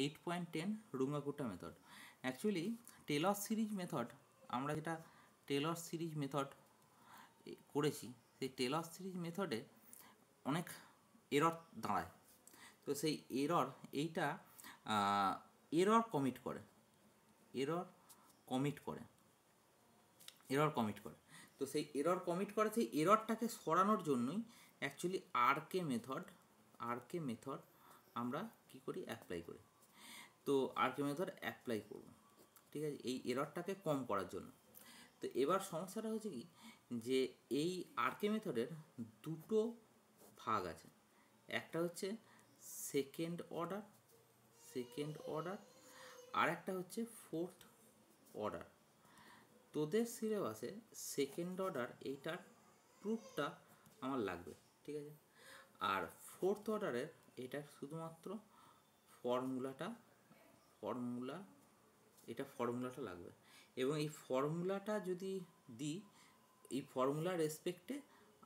8.10 Runge Kutta method. Actually Taylor series method, আমরা যেটা Taylor series method করেছি, সেই টেলর সিরিজ মেথডে অনেক এরর দাঁড়ায়। তো সেই এইটা এরর কমিট করে তো সেই এরর কমিট করে, সেই এররটাকে সরানোর জন্যই অ্যাকচুয়ালি আরকে মেথড আমরা কি করি, অ্যাপ্লাই করি। তো আরকে মেথড অ্যাপ্লাই করব, ঠিক আছে, এই এররটাকে কম করার জন্য। তো এবার সমস্যাটা হচ্ছে কি, যে এই আরকে মেথডের দুটো ভাগ আছে। একটা হচ্ছে সেকেন্ড অর্ডার আর একটা হচ্ছে ফোর্থ অর্ডার। তোদের সিলেবাসে সেকেন্ড অর্ডার এইটার প্রুফটা আমার লাগবে, ঠিক আছে। আর ফোর্থ অর্ডারের এটা শুধুমাত্র ফর্মুলাটা লাগবে। এবং এই ফর্মুলাটা যদি দিই, এই ফর্মুলার রেসপেক্টে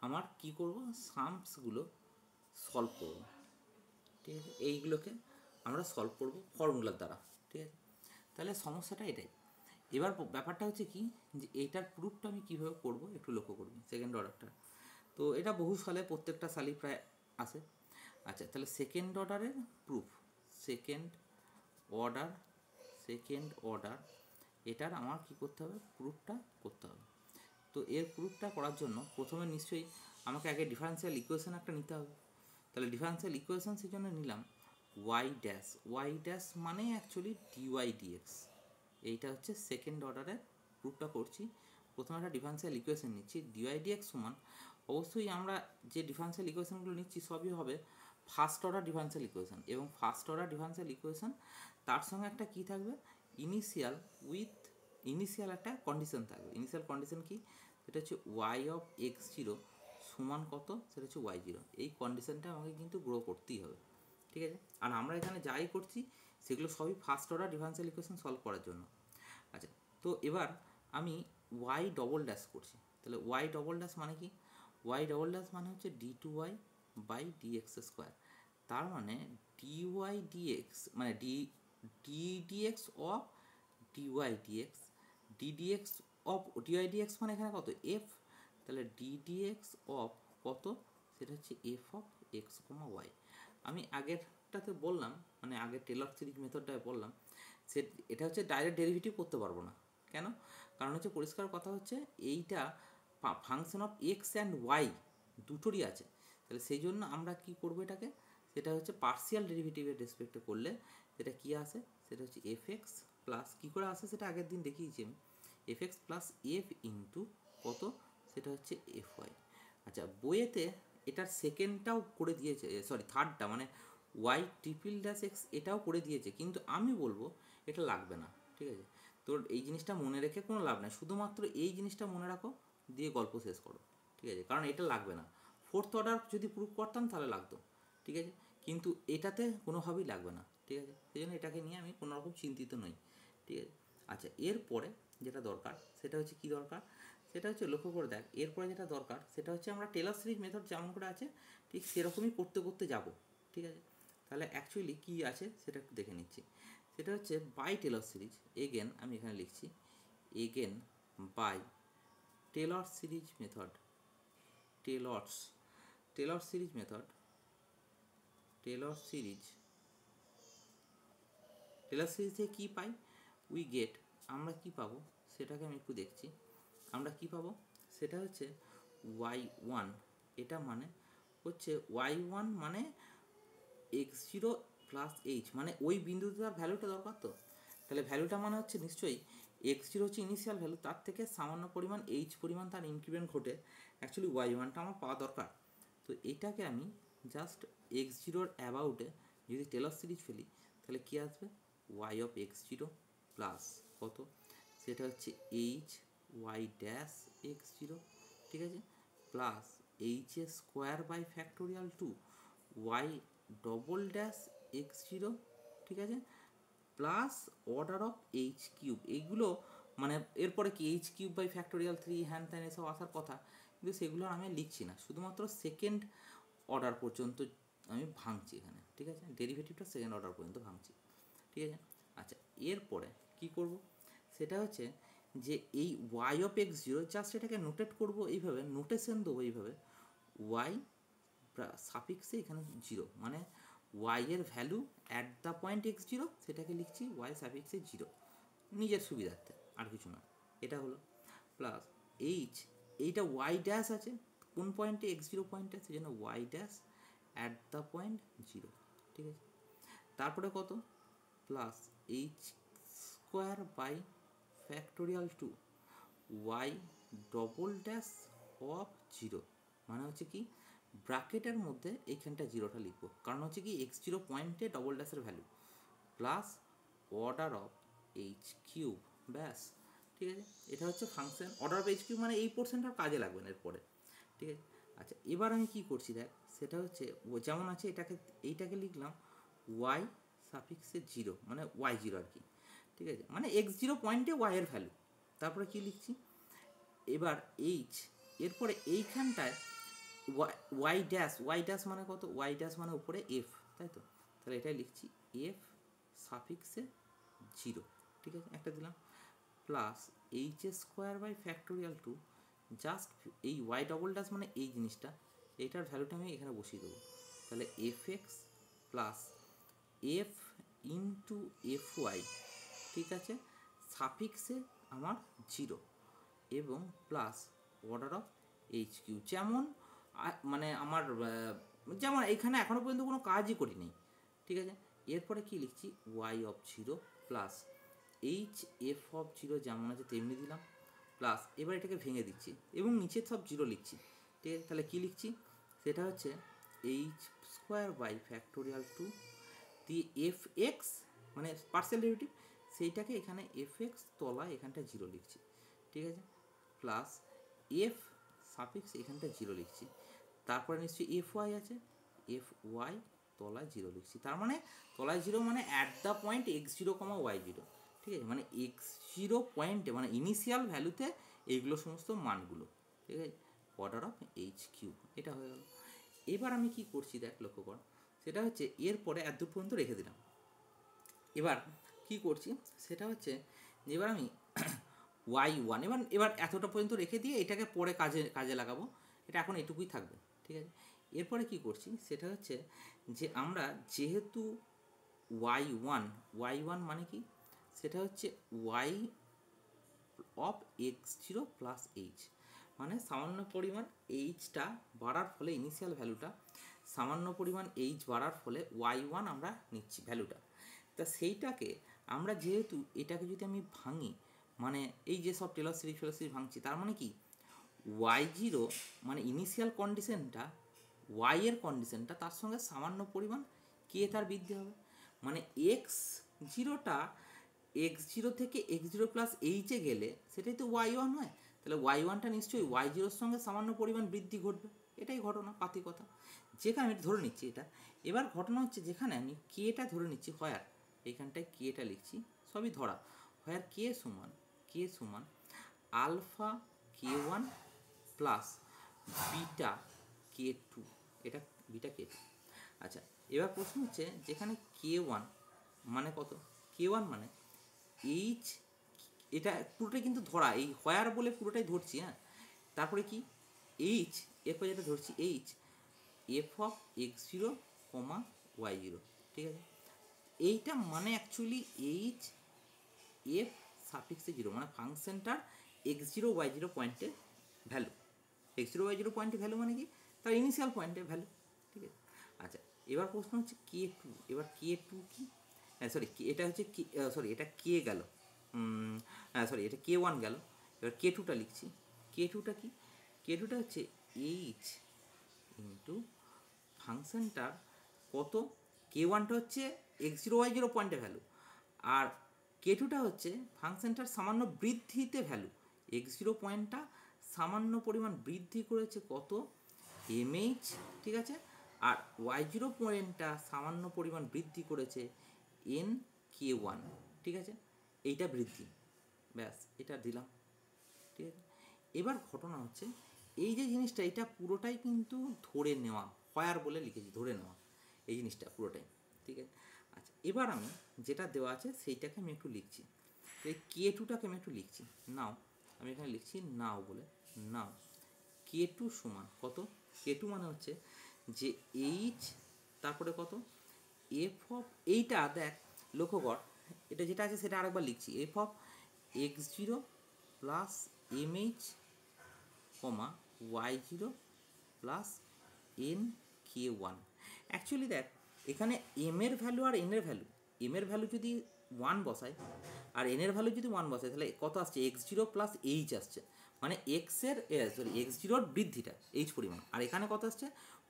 আমার কি করব, সামসগুলো সলভ করব, ঠিক আছে। এইগুলোকে আমরা সলভ করব ফর্মুলার দ্বারা, ঠিক আছে। তাহলে সমস্যাটা এটাই। এবার ব্যাপারটা হচ্ছে কি, যে এইটার প্রুফটা আমি কীভাবে করব একটু লক্ষ্য করবি, সেকেন্ড অর্ডারটা। তো এটা বহু সালে, প্রত্যেকটা সালই প্রায় আসে। আচ্ছা, তাহলে সেকেন্ড অর্ডারের প্রুফ, সেকেন্ড অর্ডার এটার আমার কি করতে হবে, প্রুফটা করতে হবে। তো এর প্রুফটা করার জন্য প্রথমে নিশ্চয়ই আমাকে আগে ডিফারেন্সিয়াল ইকুয়েশন একটা নিতে হবে। তাহলে ডিফারেন্সিয়াল ইকুয়েশন সেই জন্য নিলাম ওয়াই ড্যাশ মানে অ্যাকচুয়ালি ডিওয়াই ডিএক্স। এইটা হচ্ছে সেকেন্ড অর্ডারের প্রুফটা করছি। প্রথমে একটা ডিফারেন্সিয়াল ইকুয়েশন নিচ্ছি, ডিওয়াই ডিএক্স সমান, অবশ্যই আমরা যে ডিফারেন্সিয়াল ইকুয়েশনগুলো নিচ্ছি সবই হবে ফার্স্ট অর্ডার ডিফারেন্সিয়াল ইকুয়েশন। এবং ফার্স্ট অর্ডার ডিফারেন্সিয়াল ইকুয়েশন তার সঙ্গে একটা কী থাকবে, ইনিশিয়াল একটা কন্ডিশন থাকবে। ইনিশিয়াল কন্ডিশন কি, সেটা হচ্ছে ওয়াই অফ এক্স জিরো সমান কত, সেটা হচ্ছে ওয়াই জিরো। এই কন্ডিশনটা আমাকে কিন্তু গ্রো করতেই হবে, ঠিক আছে। আর আমরা এখানে যাই করছি সেগুলো সবই first order differential equation solve করার জন্য। আচ্ছা, তো এবার আমি ওয়াই ডবল ড্যাশ করছি। তাহলে ওয়াই ডবল ড্যাশ মানে কি, ওয়াই ডবল ড্যাশ মানে হচ্ছে D two Y by D X square. তার মানে ডি ওয়াই ডিএক্স মানে ডিএক্স অফ ডিওয়াই ডিএক্স মানে এখানে কত, এফ। তাহলে ডিএক্স অফ কত, সেটা হচ্ছে F of x comma y. আমি আগেরটাতে বললাম, মানে আগের টেলর সিরিজ মেথডটায় বললাম, এটা হচ্ছে ডাইরেক্ট ডেরিভেটিভ করতে পারবো না। কেন? কারণ হচ্ছে পরিষ্কার কথা হচ্ছে এইটা function of x and y দুটোরই আছে। তাহলে সেই জন্য আমরা কি করব, এটাকে, সেটা হচ্ছে পার্সিয়াল ডেরিভেটিভের রেসপেক্টে করলে সেটা কী আসে, সেটা হচ্ছে এফ এক্স প্লাস, কী করে আসে সেটা আগের দিন দেখিয়েছি আমি, F x plus f into কত, সেটা হচ্ছে এফ ওয়াই। আচ্ছা, বইয়েতে এটার সেকেন্ডটাও করে দিয়েছে, সরি থার্ডটা, মানে ওয়াই ট্রিপল ড্যাশ এক্স এটাও করে দিয়েছে, কিন্তু আমি বলবো এটা লাগবে না, ঠিক আছে। তোর এই জিনিসটা মনে রেখে কোনো লাভ নেই, শুধুমাত্র এই জিনিসটা মনে রাখো, দিয়ে গল্প শেষ করো, ঠিক আছে। কারণ এটা লাগবে না। ফোর্থ অর্ডার যদি প্রুভ করতাম তাহলে লাগতো, ঠিক আছে, কিন্তু এটাতে কোনোভাবেই লাগবে না, ঠিক আছে। সেই জন্য এটাকে নিয়ে আমি কোনোরকম চিন্তিত নই, ঠিক আছে। আচ্ছা, এরপরে যেটা দরকার সেটা হচ্ছে কী দরকার, সেটা হচ্ছে লক্ষ্য করে দেখ, এরপরে যেটা দরকার সেটা হচ্ছে আমরা টেলর সিরিজ মেথড যেমন করে আছে ঠিক সেরকমই করতে যাব, ঠিক আছে। তাহলে অ্যাকচুয়ালি কী আছে সেটা একটু দেখে নিচ্ছি। সেটা হচ্ছে বাই টেলর সিরিজ, এগেন আমি এখানে লিখছি, again by Taylor series method, Taylor series থেকে কী পাই, উই গেট, আমরা কি পাবো সেটাকে আমি একটু দেখছি। আমরা কি পাবো, সেটা হচ্ছে ওয়াই ওয়ান, এটা মানে হচ্ছে ওয়াই ওয়ান মানে এক্স জিরো প্লাস এইচ, মানে ওই বিন্দুতে তার ভ্যালুটা দরকার। তো তাহলে ভ্যালুটা মানে হচ্ছে নিশ্চয়ই এক্স জিরো হচ্ছে ইনিশিয়াল ভ্যালু, তার থেকে সামান্য পরিমাণ এইচ পরিমাণ তার ইনক্রিমেন্ট ঘটে, অ্যাকচুয়ালি ওয়াই ওয়ানটা আমার পাওয়া দরকার। তো এটাকে আমি জাস্ট এক্স জিরোর অ্যাবাউটে যদি টেলর সিরিজ ফেলি, তাহলে কী আসবে, y of x zero plus কত, সেটা হচ্ছে h y dash x zero, ঠিক আছে, plus h a square by factorial two y double dash x zero, ঠিক আছে, plus order of h cube. এইগুলো মানে এরপরে কি h cube by factorial three হ্যান ত্যান এসব আসার কথা, কিন্তু সেগুলো আমি লিখছি না, শুধুমাত্র সেকেন্ড অর্ডার পর্যন্ত আমি ভাঙছি এখানে, ঠিক আছে, ডেরিভেটিভটা সেকেন্ড অর্ডার পর্যন্ত ভাঙছি। ঠিক আছে। আচ্ছা, এরপরে কি করব, সেটা হচ্ছে যে এই y of x zero, just এটাকে নোটেট করব এইভাবে, নোটেশন দেবো এইভাবে, ওয়াই সাফিক্সে এখানে জিরো, মানে ওয়াই এর value at the point x zero, সেটাকে লিখছি ওয়াই সাফিক্সে জিরো, নিজের সুবিধার্থে, আর কিছু না। এটা হলো প্লাস এইচ, এইটা ওয়াই ড্যাশ আছে কোন পয়েন্টে, এক্স জিরো পয়েন্টে, সেই জন্য y dash at the point zero, ঠিক আছে। তারপরে কত, plus h square by factorial two y double dash of zero, মানে হচ্ছে কি ব্র্যাকেটের মধ্যে এইখানটা জিরোটা লিখবো, কারণ হচ্ছে কি এক্স জিরো পয়েন্টে ডবল ড্যাশের value, plus order of h cube, ব্যাস, ঠিক আছে। এটা হচ্ছে function order of h cube, মানে এই পোর্শনটা কাজে লাগবে না এরপরে, ঠিক আছে। আচ্ছা, এবার আমি কি করছি দেখ, সেটা হচ্ছে ও যেমন আছে এইটাকে লিখলাম ওয়াই সাফিক্সে জিরো, মানে ওয়াই জিরো আর কি, ঠিক আছে, মানে এক্স জিরো পয়েন্টে ওয়াই এর ভ্যালু। তারপরে কি লিখছি, এবার এইচ, এরপরে এইখানটায় ওয়াই ড্যাশ মানে কত, ওয়াই ড্যাশ মানে উপরে এফ, তাই তো, তাহলে এটাই লিখছি এফ সাফিক্সে জিরো, ঠিক আছে, একটা দিলাম, plus h square by factorial two, just এই ওয়াই ডবল ড্যাশ মানে এই জিনিসটা, এইটার ভ্যালুটা আমি এখানে বসিয়ে দেবো, তাহলে f x plus f into f y, ঠিক আছে, সাফিক্সে আমার জিরো, এবং plus order of h cube, যেমন মানে আমার যেমন এখানে এখনও পর্যন্ত কোনো কাজই করিনি, ঠিক আছে। এরপরে কি লিখছি, y of zero plus h f of zero যেমন আছে তেমনি দিলাম, প্লাস এবার এটাকে ভেঙে দিচ্ছি এবং নিচের সব জিরো লিখছি, ঠিক আছে। তাহলে কী লিখছি, সেটা হচ্ছে h square by factorial two the f x, মানে পার্সিয়াল ডেরিভেটিভ, সেইটাকে এখানে এফ এক্স তলায় এখানটা জিরো লিখছি, ঠিক আছে, প্লাস এফ সাফিক্স এখানটা জিরো লিখছি, তারপরে নিশ্চয়ই এফ ওয়াই আছে, এফ ওয়াই তলায় জিরো লিখছি, তার মানে তলায় জিরো মানে at the point x zero comma Y zero, ঠিক আছে, মানে এক্স জিরো পয়েন্টে মানে ইনিশিয়াল ভ্যালুতে এইগুলো সমস্ত মানগুলো, ঠিক আছে, অর্ডার অফ এইচ কিউ, এটা হয়ে গেল। এবার আমি কি করছি দেখ, লক্ষ্য কর, সেটা হচ্ছে এরপরে এত দূর পর্যন্ত রেখে দিলাম। এবার কি করছি সেটা হচ্ছে, এবার আমি ওয়াই ওয়ান, এবার এতটা পর্যন্ত রেখে দিয়ে এটাকে পরে কাজে লাগাবো, এটা এখন এটুকুই থাকবে, ঠিক আছে। এরপরে কি করছি সেটা হচ্ছে যে আমরা যেহেতু ওয়াই ওয়ান মানে কি, সেটা হচ্ছে y of x zero plus h, মানে সামান্য পরিমাণ এইচটা বাড়ার ফলে ইনিশিয়াল ভ্যালুটা সামান্য পরিমাণ এইচ বাড়ার ফলে ওয়াই ওয়ান আমরা নিচ্ছি ভ্যালুটা, তা সেইটাকে আমরা যেহেতু এটাকে যদি আমি ভাঙি, মানে এই যে সব টেলর সিরিজ ভাঙছি, তার মানে কি ওয়াই জিরো মানে ইনিশিয়াল কন্ডিশনটা, ওয়াই এর কন্ডিশনটা, তার সঙ্গে সামান্য পরিমাণ কে তার বৃদ্ধি হবে, মানে এক্স জিরোটা এক্স জিরো থেকে এক্স জিরো প্লাস এইচে গেলে সেটাই তো ওয়াই ওয়ান হয়, তাহলে ওয়াই ওয়ানটা নিশ্চয়ই ওয়াই জিরোর সঙ্গে সামান্য পরিমাণ বৃদ্ধি ঘটবে, এটাই ঘটনা, পাতিকতা, যেখানে আমি ধরে নিচ্ছি এটা। এবার ঘটনা হচ্ছে যেখানে আমি কেটা ধরে নিচ্ছি, হয়ার এইখানটায় কেটা লিখছি, সবই ধরা, হয়ার কে সমান আলফা কে one plus beta k two, এটা বিটা কে টু। আচ্ছা, এবার প্রশ্ন হচ্ছে যেখানে কে ওয়ান মানে কত, কে ওয়ান মানে এইচ, এটা পুরোটাই কিন্তু ধরা, এই হয়ার বলে পুরোটাই ধরছি, হ্যাঁ, তারপরে কি এইচ, এরপর যেটা ধরছি h f of x zero comma Y zero, ঠিক আছে, এইটা মানে অ্যাকচুয়ালি এইচ এফ সাফিক্সে জিরো, মানে ফাংশনটার এক্স জিরো ওয়াই জিরো পয়েন্টে value, x zero y zero পয়েন্টে ভ্যালু মানে কি তার ইনিশিয়াল পয়েন্টে ভ্যালু, ঠিক আছে। আচ্ছা, এবার প্রশ্ন হচ্ছে কে টু, এবার কে টু কি, সরি এটা হচ্ছে সরি এটা কে গেল, সরি এটা কে ওয়ান গেল, এবার কে টুটা লিখছি, কে টুটা কি, কে টুটা হচ্ছে এইচ ইন্টু ফাংশনটার কত, কে ওয়ানটা হচ্ছে এক্স জিরো ওয়াই জিরো পয়েন্টে ভ্যালু, আর কে টুটা হচ্ছে ফাংশনটার সামান্য বৃদ্ধিতে ভ্যালু, এক্স জিরো পয়েন্টটা সামান্য পরিমাণ বৃদ্ধি করেছে কত এমএইচ, ঠিক আছে, আর ওয়াই জিরো পয়েন্টটা সামান্য পরিমাণ বৃদ্ধি করেছে এন কে ওয়ান, ঠিক আছে, এইটা বৃদ্ধি, ব্যাস এটা দিলাম, ঠিক আছে। এবার ঘটনা হচ্ছে এই যে জিনিসটা, এটা পুরোটাই কিন্তু ধরে নেওয়া, হয়ার বলে লিখেছি, ধরে নেওয়া এই জিনিসটা পুরোটাই, ঠিক আছে। আচ্ছা, এবার আমি যেটা দেওয়া আছে সেইটাকে আমি একটু লিখছি। এই K2টাকে আমি একটু লিখছি। নাও আমি এখানে লিখছি নাও বলে, নাও K2 সমান কত? K2 মানে হচ্ছে যে এইচ, তারপরে কত এফ অফ, এইটা দেখ লক্ষ্য কর, এটা যেটা আছে সেটা আরেকবার লিখছি, f of x zero plus M h comma Y zero plus N K one. Actually দেখ এখানে এম এর ভ্যালু আর এন এর ভ্যালু, এম এর ভ্যালু যদি 1 বসাই আর এন এর ভ্যালু যদি 1 বসাই, তাহলে কত আসছে? এক্স জিরো প্লাস এইচ আসছে, মানে এক্সের সরি এক্স জিরোর বৃদ্ধিটা এইচ পরিমাণ। আর এখানে কত আসছে?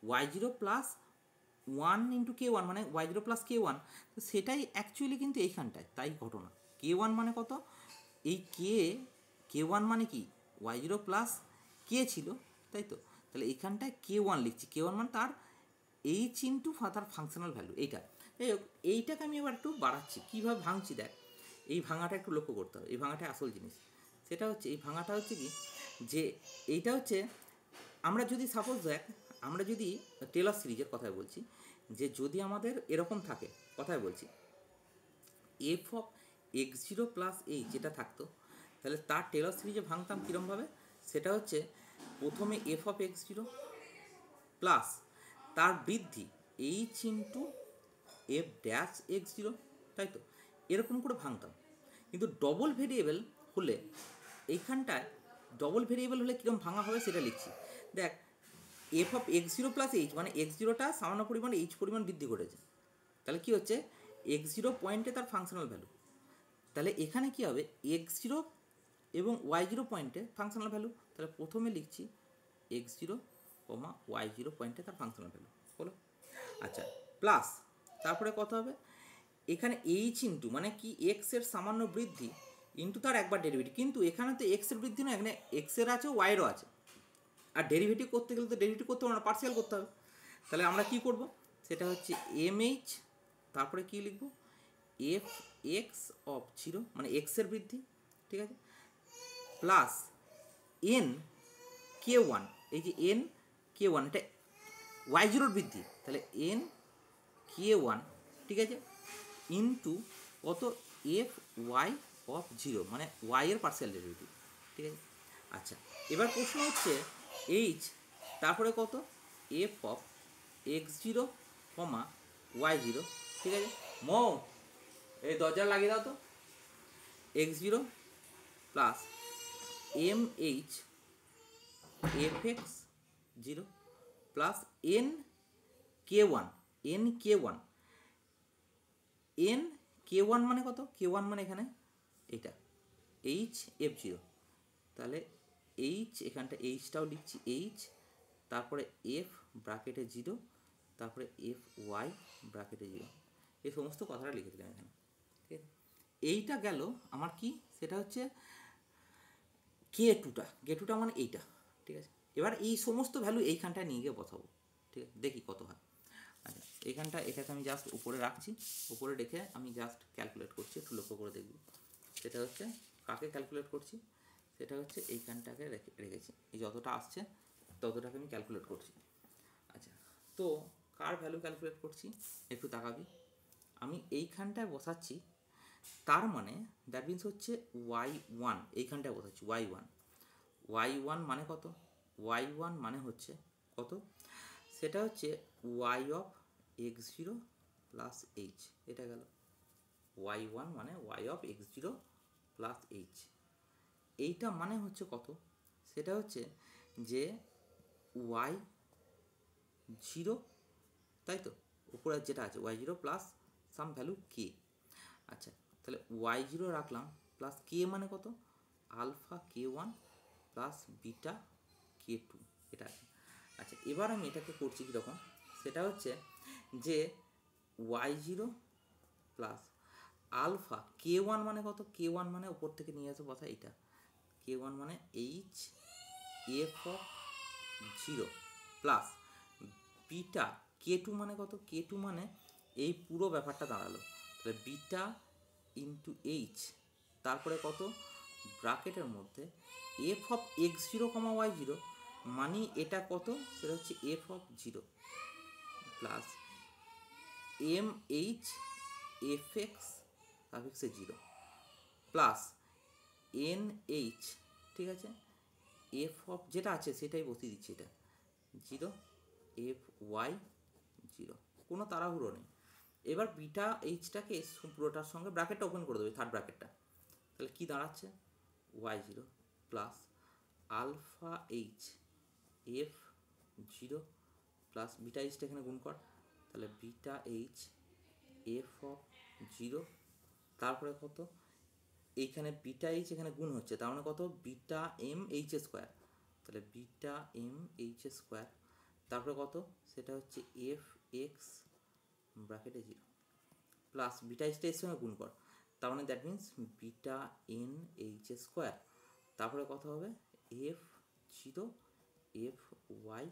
Y zero plus 1 into k one, মানে ওয়াই জিরো প্লাস কে ওয়ান। তো সেটাই অ্যাকচুয়ালি কিন্তু এইখানটায় তাই ঘটনা। কে ওয়ান মানে কত? এই কে ওয়ান মানে কি? ওয়াই জিরো প্লাস কে ছিল, তাই তো? তাহলে এইখানটায় কে ওয়ান লিখছি, কে ওয়ান মানে তার এইচ ইন্টু তার ফাংশনাল ভ্যালু এইটা। যাই হোক, এইটাকে আমি এবার একটু বাড়াচ্ছি। কীভাবে ভাঙছি দেখ, এই ভাঙাটা একটু লক্ষ্য করতে হবে, এই ভাঙাটা আসল জিনিস। সেটা হচ্ছে, এই ভাঙাটা হচ্ছে কি, যে এইটা হচ্ছে আমরা যদি সাপোজ দেখ, আমরা যদি টেলর সিরিজের কথাই বলছি, যে যদি আমাদের এরকম থাকে, কথাই বলছি, F of x zero plus H যেটা থাকতো, তাহলে তার টেলর সিরিজে ভাঙতাম কীরমভাবে? সেটা হচ্ছে প্রথমে F of x zero plus তার বৃদ্ধি H into F dash x zero, তাই তো? এরকম করে ভাঙতাম। কিন্তু ডবল ভেরিয়েবল হলে, এইখানটায় ডবল ভেরিয়েবল হলে কীরকম ভাঙা হবে সেটা লিখছি। দেখ F of x zero plus h, মানে এক্স জিরোটা সামান্য পরিমাণ এইচ পরিমাণ বৃদ্ধি ঘটেছে, তাহলে কী হচ্ছে? এক্স জিরো পয়েন্টে তার ফাংশনাল ভ্যালু, তাহলে এখানে কী হবে? এক্স জিরো এবং ওয়াই জিরো পয়েন্টে ফাংশনাল ভ্যালু, তাহলে প্রথমে লিখছি x zero comma Y zero পয়েন্টে তার ফাংশনাল ভ্যালু বলো। আচ্ছা, প্লাস তারপরে কত হবে? এখানে এইচ ইন্টু মানে কি এক্সের সামান্য বৃদ্ধি ইন্টু তার একবার ডেরিভেটিভ, কিন্তু এখানে তো এক্সের বৃদ্ধি নয়, এখানে এক্সের আছে ওয়াইয়েরও আছে, আর ডেরিভেটিভ করতে গেলে তো ডেরিভেটিভ করতে হবে না, পার্সিয়াল করতে হবে। তাহলে আমরা কি করব? সেটা হচ্ছে এম এইচ, তারপরে কি লিখব? এফ এক্স অফ জিরো, মানে এক্সের বৃদ্ধি, ঠিক আছে, প্লাস এন কে ওয়ান, এই যে এন কে ওয়ান এটা ওয়াই জিরোর বৃদ্ধি, তাহলে এন কে ওয়ান, ঠিক আছে, ইন্টু কত? এফ ওয়াই অফ জিরো, মানে ওয়াইয়ের পার্সিয়াল ডেরিভেটিভ, ঠিক আছে। আচ্ছা, এবার প্রশ্ন হচ্ছে এইচ, তারপরে কত? F of x zero comma Y zero, ঠিক আছে। মৌ এই দরজা লাগিয়ে দাও তো। X zero plus M H F x zero plus N K one, n কে ওয়ান, এন কে ওয়ান মানে কত? কে ওয়ান মানে এখানে এটা এইচ এফ জিরো, তাহলে এইচ, এখানটা এইচটাও লিখছি এইচ, তারপরে এফ ব্র্যাকেটে জিরো, তারপরে এফ ওয়াই ব্র্যাকেটে জিরো, এই সমস্ত কথাটা লিখে দিলাম এখানে, ঠিক আছে। এইটা গেল আমার কি, সেটা হচ্ছে কে টুটা মানে এইটা, ঠিক আছে। এবার এই সমস্ত ভ্যালু এইখানটায় নিয়ে গিয়ে বসাবো, ঠিক আছে, দেখি কত হয়। আচ্ছা, এইখানটা এটাকে আমি জাস্ট উপরে রাখছি, উপরে রেখে আমি জাস্ট ক্যালকুলেট করছি, একটু লক্ষ্য করে দেখবি। সেটা হচ্ছে কাকে ক্যালকুলেট করছি? সেটা হচ্ছে এইখানটাকে রেখেছি, এই যতটা আসছে ততটাকে আমি ক্যালকুলেট করছি। আচ্ছা, তো কার ভ্যালু ক্যালকুলেট করছি একটু তাকাবি। আমি এইখানটায় বসাচ্ছি, তার মানে দ্যাট মিনস হচ্ছে ওয়াই ওয়ান, এইখানটায় বসাচ্ছি ওয়াই ওয়ান। ওয়াই ওয়ান মানে কত? ওয়াই ওয়ান মানে হচ্ছে কত? সেটা হচ্ছে y of x zero plus h, এটা গেল ওয়াই ওয়ান, মানে y of x zero plus h. এইটা মানে হচ্ছে কত? সেটা হচ্ছে যে ওয়াই জিরো, তাই তো, উপরে যেটা আছে ওয়াই জিরো প্লাস সাম ভ্যালু কে। আচ্ছা, তাহলে ওয়াই জিরো রাখলাম প্লাস কে মানে কত? আলফা কে one plus beta k two, এটা আছে। আচ্ছা, এবার আমি এটাকে করছি কীরকম? সেটা হচ্ছে যে ওয়াই জিরো প্লাস আলফা কে ওয়ান মানে কত? কে ওয়ান মানে উপর থেকে নিয়ে আসে কথা, এইটা কে ওয়ান মানে h f of zero plus beta k two মানে কত? কে টু মানে এই পুরো ব্যাপারটা দাঁড়ালো, তাহলে বিটা ইন্টু এইচ, তারপরে কত? ব্র্যাকেটের মধ্যে F of x zero comma Y zero, মানে এটা কত? সেটা হচ্ছে F of zero plus M H F X সাফিক্সে 0 প্লাস এন এইচ, ঠিক আছে, এফ অফ যেটা আছে সেটাই বসিয়ে দিচ্ছি, এটা 0 এফ ওয়াই 0, কোনো তাড়াহুড়ো নেই। এবার বিটা এইচটাকে পুরোটার সঙ্গে ব্র্যাকেটটা ওপেন করে দেবে, থার্ড ব্র্যাকেটটা, তাহলে কি দাঁড়াচ্ছে y0 plus alpha H F 0 plus beta এইচটা এখানে গুণ কর, তাহলে বিটা এইচ এফ অফ 0, তারপরে কত এইখানে বিটা এইচ এখানে গুণ হচ্ছে, তার মানে কত বিটা এম এইচ স্কোয়ার, তাহলে বিটা এম এইচ স্কোয়ার, তারপরে কত সেটা হচ্ছে এফ এক্স ব্র্যাকেটে 0 প্লাস বিটা এইচটা এর সঙ্গে গুণ কর, তার মানে that means beta N H square, তারপরে কত হবে এফ 0 এফ ওয়াই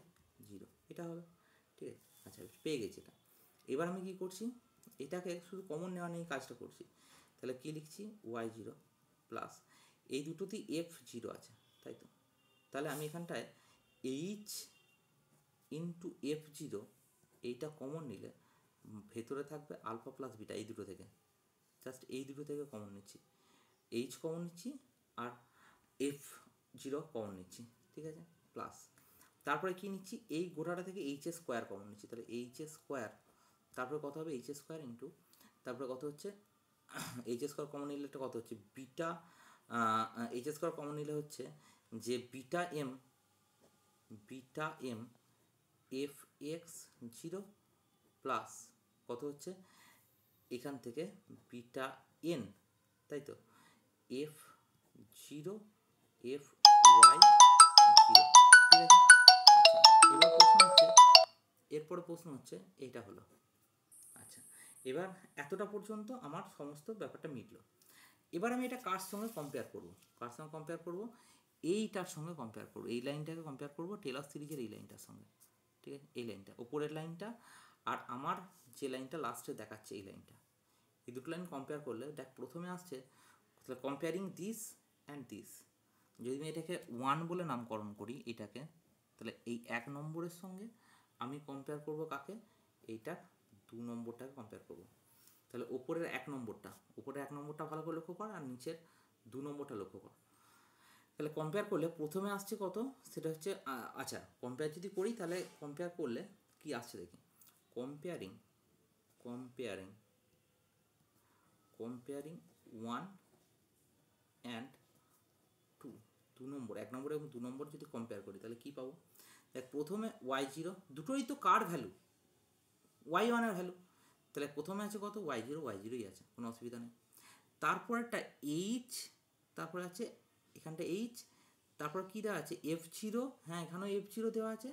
0, এটা হবে, ঠিক আছে। আচ্ছা পেয়ে গেছি এটা। এবার আমি কি করছি, এটাকে শুধু কমন নেওয়া নিয়ে কাজটা করছি, তাহলে কি লিখছি y0 প্লাস এই দুটোতেই f0 আছে, তাই তো, তাহলে আমি এখানটায় h ইন্টু f0 এইটা কমন নিলে ভেতরে থাকবে আলফা প্লাস বিটা, এই দুটো থেকে, জাস্ট এই দুটো থেকে কমন নিচ্ছি, h কমন নিচ্ছি আর f0 কমন নিচ্ছি, ঠিক আছে, প্লাস তারপরে কি নিচ্ছি এই গোটাটা থেকে এইচ স্কোয়ার কমন নিচ্ছি, তাহলে এইচ স্কোয়ার, তারপরে কত হবে এইচ স্কোয়ার ইন্টু, তারপরে কত হচ্ছে এইচ স্কোয়ার কমন নিলে একটা কত হচ্ছে বিটা, এইচ স্কোয়ার কমন নিলে হচ্ছে যে beta m f x 0 plus কত হচ্ছে এখান থেকে বিটা এন, তাই তো, এফ 0 এফ ওয়াই 0, ঠিক আছে। আচ্ছা এবার প্রশ্ন হচ্ছে, এরপরে প্রশ্ন হচ্ছে এইটা হলো, আচ্ছা এবার এতটা পর্যন্ত আমার সমস্ত ব্যাপারটা মিটলো। এবার আমি এটা কার সঙ্গে কম্পেয়ার করবো, কার সঙ্গে কম্পেয়ার করবো, এইটার সঙ্গে কম্পেয়ার করবো, এই লাইনটাকে কম্পেয়ার করবো টেলর সিরিজের এই লাইনটার সঙ্গে, ঠিক আছে, এই লাইনটা ওপরের লাইনটা আর আমার যে লাইনটা লাস্টে দেখাচ্ছে এই লাইনটা, এই দুটো লাইন কম্পেয়ার করলে দেখ প্রথমে আসছে কম্পেয়ারিং দিস অ্যান্ড দিস, যদি আমি এটাকে 1 বলে নামকরণ করি এটাকে, তাহলে এই 1 নম্বরের সঙ্গে আমি কম্পেয়ার করব কাকে, এইটার 2 নম্বরটাকে কম্পেয়ার করব, তাহলে ওপরের 1 নম্বরটা, উপরের 1 নম্বরটা ভালো করে লক্ষ্য কর আর নিচের 2 নম্বরটা লক্ষ্য কর, তাহলে কম্পেয়ার করলে প্রথমে আসছে কত সেটা হচ্ছে, আচ্ছা কম্পেয়ার যদি করি তাহলে কম্পেয়ার করলে কি আসছে দেখি, কম্পেয়ারিং 1 অ্যান্ড 2 নম্বর, 1 নম্বর এবং 2 নম্বর যদি কম্পেয়ার করি তাহলে কি পাবো, দেখ প্রথমে y0, দুটোই তো কার ভ্যালু, y1 এর ভ্যালু, তাহলে প্রথমে আছে কত y0ই আছে, কোনো অসুবিধা নেই, তারপরটা h, তারপরে আছে এখানটা h, তারপর কী দেওয়া আছে f0, হ্যাঁ এখানেও f0 দেওয়া আছে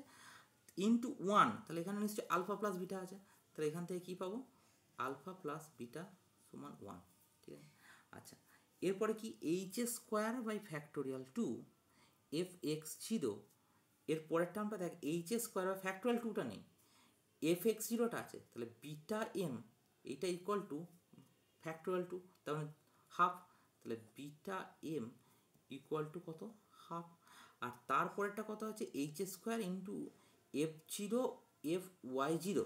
ইন্টু 1, তাহলে এখানে নিশ্চয়ই আলফা প্লাস বিটা আছে, তাহলে এখান থেকে কী পাবো আলফা প্লাস বিটা সমান 1, ঠিক আছে। আচ্ছা এরপরে কি h square by factorial 2 f x 0, এর পরের টার্মটা দেখ এইচ স্কোয়ার বাই ফ্যাক্টোরিয়াল 2টা নেই, এফ এক্স 0টা আছে, তাহলে বিটা এম এইটা ইকুয়াল টু ফ্যাক্টোরিয়াল 2, তার মানে হাফ, তাহলে বিটা এম ইকুয়াল টু কত হাফ, আর তারপরেরটা কত হচ্ছে h square into f0 f y 0,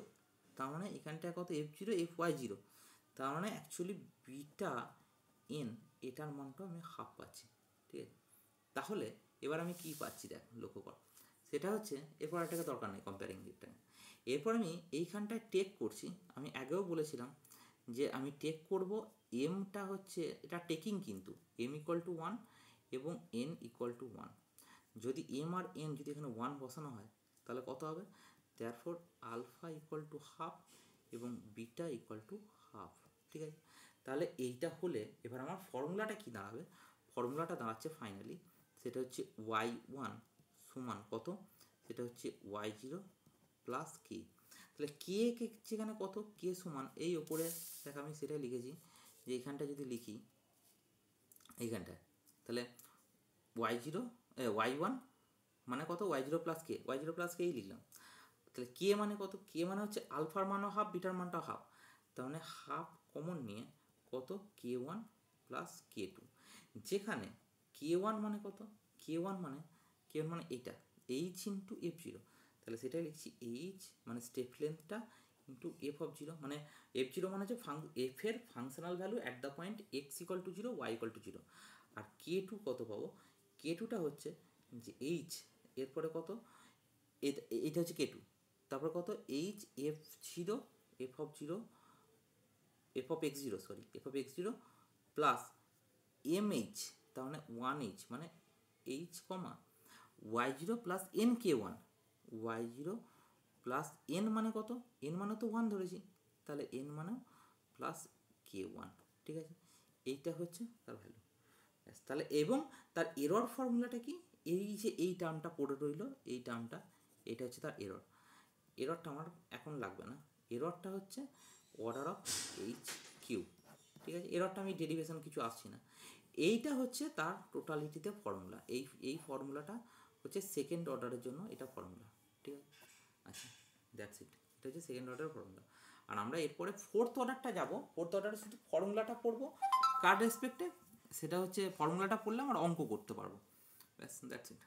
তার মানে এখানটায় কত f0 এফ ওয়াই 0, তার মানে অ্যাকচুয়ালি বিটা এন এটার মানটা আমি হাফ পাচ্ছি, ঠিক আছে। তাহলে এবার আমি কি পাচ্ছি দেখ লক্ষ্য কর, সেটা হচ্ছে এরপর এটাকে দরকার নেই কম্পেয়ারিং দিকটাকে, এরপর আমি এইখানটায় টেক করছি, আমি আগেও বলেছিলাম যে আমি টেক করব এমটা হচ্ছে এটা টেকিং, কিন্তু এম ইকুয়াল টু 1 এবং এন ইকুয়াল টু 1, যদি এম আর এন যদি এখানে 1 বসানো হয় তাহলে কত হবে, therefore alpha equal to half এবং বিটা ইকুয়াল টু হাফ, ঠিক আছে। তাহলে এইটা হলে এবার আমার ফর্মুলাটা কি দাঁড়াবে, ফর্মুলাটা দাঁড়াচ্ছে ফাইনালি সেটা হচ্ছে y1 সমান কত, সেটা হচ্ছে y0 প্লাস কে, তাহলে কে যেখানে কত, কে সমান এই ওপরে দেখ আমি সেটাই লিখেছি যে এইখানটা যদি লিখি এইখানটায়, তাহলে y0 y1 মানে কত y0 প্লাস কে, y0 প্লাস কেই লিখলাম, তাহলে কে মানে কত, কে মানে হচ্ছে আলফার মানও হাফ বিটার মানটাও হাফ, তার মানে হাফ কমন নিয়ে কত k1 প্লাস k2, যেখানে k1 মানে কত, k1 মানে এইটা h ইন্টু f0, তাহলে সেটাই লিখছি h মানে স্টেপ লেন্থটা ইন্টু এফ অফ জিরো, মানে এফ জিরো মানে হচ্ছে এফ এর functional value at the point X equal to zero, Y equal to zero. আর কে টু কত পাবো, কে টুটা হচ্ছে যে এইচ, এরপরে কত, এটা হচ্ছে কে টু, তারপরে কত H F zero, F of zero, F of x zero, sorry F of x zero plus M H, তার মানে ওয়ান এইচ মানে H comma Y zero plus N K one, Y zero plus N মানে কত, N মানে তো one ধরেছি, তাহলে N মানে প্লাস কে ওয়ান, ঠিক আছে, এইটা হচ্ছে তার ভ্যালু। তাহলে এবং তার এরর ফর্মুলাটা কি, এই যে এই টার্মটা পড়ে রইলো, এই টার্মটা, এটা হচ্ছে তার এরর। এররটা আমার এখন লাগবে না, এররটা হচ্ছে অর্ডার অফ এইচ কিউ, ঠিক আছে, এররটা আমি ডেরিভেশন কিছু আসছি না। এইটা হচ্ছে তার টোটালিটিতে ফর্মুলা, এই ফর্মুলাটা হচ্ছে সেকেন্ড অর্ডারের জন্য এটা ফর্মুলা, ঠিক আছে। আচ্ছা দ্যাটস ইট, এটা হচ্ছে সেকেন্ড অর্ডারের ফর্মুলা। আর আমরা এরপরে ফোর্থ অর্ডারটা যাব, ফোর্থ অর্ডারে শুধু ফর্মুলাটা পড়বো কার রেসপেক্টে, সেটা হচ্ছে ফর্মুলাটা পড়লে আমরা অঙ্ক করতে পারবো, ব্যাস দ্যাটস ইট।